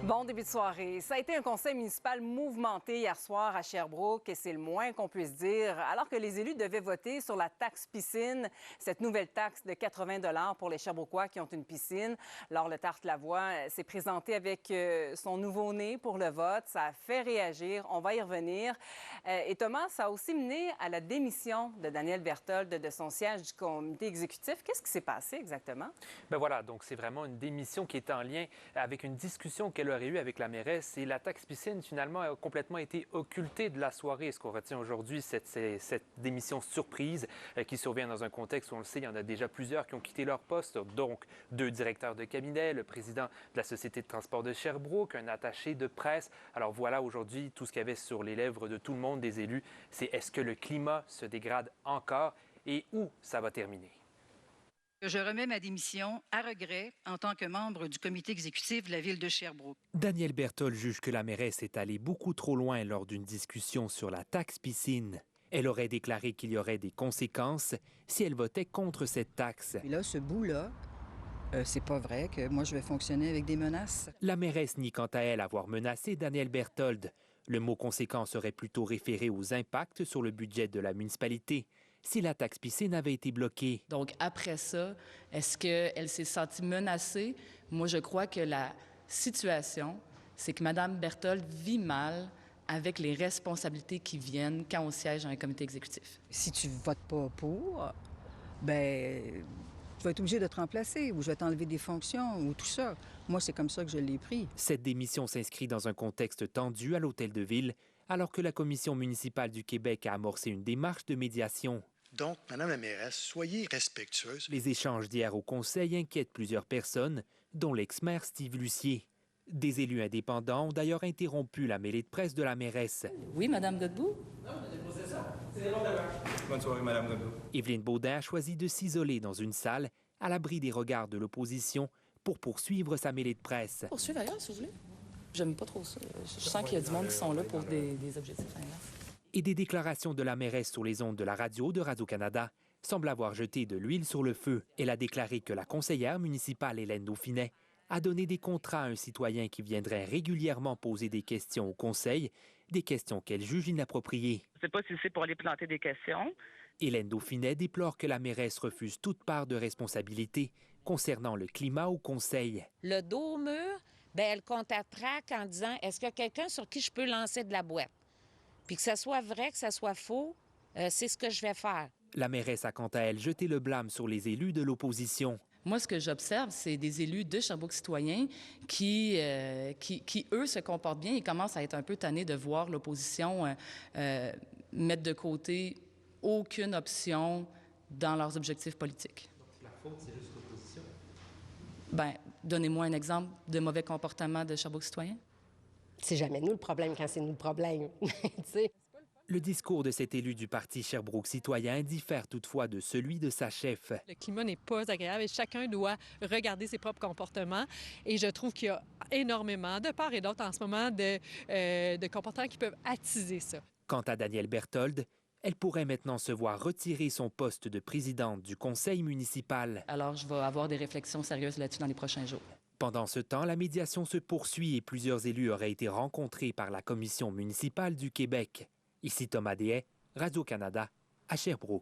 Bon début de soirée. Ça a été un conseil municipal mouvementé hier soir à Sherbrooke et c'est le moins qu'on puisse dire. Alors que les élus devaient voter sur la taxe piscine, cette nouvelle taxe de 80 $ pour les Sherbrookois qui ont une piscine. Alors le Tarte-Lavoie s'est présenté avec son nouveau-né pour le vote. Ça a fait réagir. On va y revenir. Et Thomas, ça a aussi mené à la démission de Danielle Berthold de son siège du comité exécutif. Qu'est-ce qui s'est passé exactement? Ben voilà, donc c'est vraiment une démission qui est en lien avec une discussion qu'elle aurait eue avec la mairesse. Et la taxe piscine, finalement, a complètement été occultée de la soirée. Ce qu'on retient aujourd'hui, c'est cette démission surprise qui survient dans un contexte où, on le sait, il y en a déjà plusieurs qui ont quitté leur poste. Donc, 2 directeurs de cabinet, le président de la Société de transport de Sherbrooke, un attaché de presse. Alors voilà, aujourd'hui, tout ce qu'il y avait sur les lèvres de tout le monde, des élus, c'est est-ce que le climat se dégrade encore et où ça va terminer? Je remets ma démission à regret en tant que membre du comité exécutif de la ville de Sherbrooke. Danielle Berthold juge que la mairesse est allée beaucoup trop loin lors d'une discussion sur la taxe piscine. Elle aurait déclaré qu'il y aurait des conséquences si elle votait contre cette taxe. Et là, ce bout-là, c'est pas vrai que moi, je vais fonctionner avec des menaces. La mairesse nie quant à elle avoir menacé Danielle Berthold. Le mot conséquent serait plutôt référé aux impacts sur le budget de la municipalité si la taxe piscine avait été bloquée. Donc, après ça, est-ce qu'elle s'est sentie menacée? Moi, je crois que la situation, c'est que Mme Berthold vit mal avec les responsabilités qui viennent quand on siège dans un comité exécutif. Si tu votes pas pour, ben, tu vas être obligé de te remplacer ou je vais t'enlever des fonctions ou tout ça. Moi, c'est comme ça que je l'ai pris. Cette démission s'inscrit dans un contexte tendu à l'Hôtel de Ville, alors que la Commission municipale du Québec a amorcé une démarche de médiation. Donc, Madame la mairesse, soyez respectueuse. Les échanges d'hier au Conseil inquiètent plusieurs personnes, dont l'ex-maire Steve Lucier. Des élus indépendants ont d'ailleurs interrompu la mêlée de presse de la mairesse. Oui, Mme Godbout? Non, on a déposé ça. C'est long d'avoir. Bonne soirée, Mme Godbout. Évelyne Baudin a choisi de s'isoler dans une salle, à l'abri des regards de l'opposition, pour poursuivre sa mêlée de presse. Poursuivre ailleurs, si vous voulez. J'aime pas trop ça. Je sens qu'il y a du monde qui sont là pour des objectifs inverses. Et des déclarations de la mairesse sur les ondes de la radio de Radio-Canada semblent avoir jeté de l'huile sur le feu. Elle a déclaré que la conseillère municipale Hélène Dauphinet a donné des contrats à un citoyen qui viendrait régulièrement poser des questions au conseil, des questions qu'elle juge inappropriées. Je ne sais pas si c'est pour aller planter des questions. Hélène Dauphinet déplore que la mairesse refuse toute part de responsabilité concernant le climat au conseil. Le dos au mur, bien, elle contre-attaque en disant « Est-ce qu'il y a quelqu'un sur qui je peux lancer de la boîte? » Puis que ça soit vrai, que ça soit faux, c'est ce que je vais faire. La mairesse a quant à elle jeté le blâme sur les élus de l'opposition. Moi, ce que j'observe, c'est des élus de Sherbrooke citoyens qui, eux, se comportent bien et commencent à être un peu tannés de voir l'opposition mettre de côté aucune option dans leurs objectifs politiques. Donc, la faute, c'est juste l'opposition? Bien, donnez-moi un exemple de mauvais comportement de Sherbrooke citoyens. C'est jamais nous le problème quand c'est nous le problème. T'sais. Le discours de cet élu du parti Sherbrooke citoyen diffère toutefois de celui de sa chef. Le climat n'est pas agréable et chacun doit regarder ses propres comportements. Et je trouve qu'il y a énormément, de part et d'autre en ce moment, de comportements qui peuvent attiser ça. Quant à Danielle Berthold, elle pourrait maintenant se voir retirer son poste de présidente du conseil municipal. Alors, je vais avoir des réflexions sérieuses là-dessus dans les prochains jours. Pendant ce temps, la médiation se poursuit et plusieurs élus auraient été rencontrés par la Commission municipale du Québec. Ici Thomas Déhay, Radio-Canada, à Sherbrooke.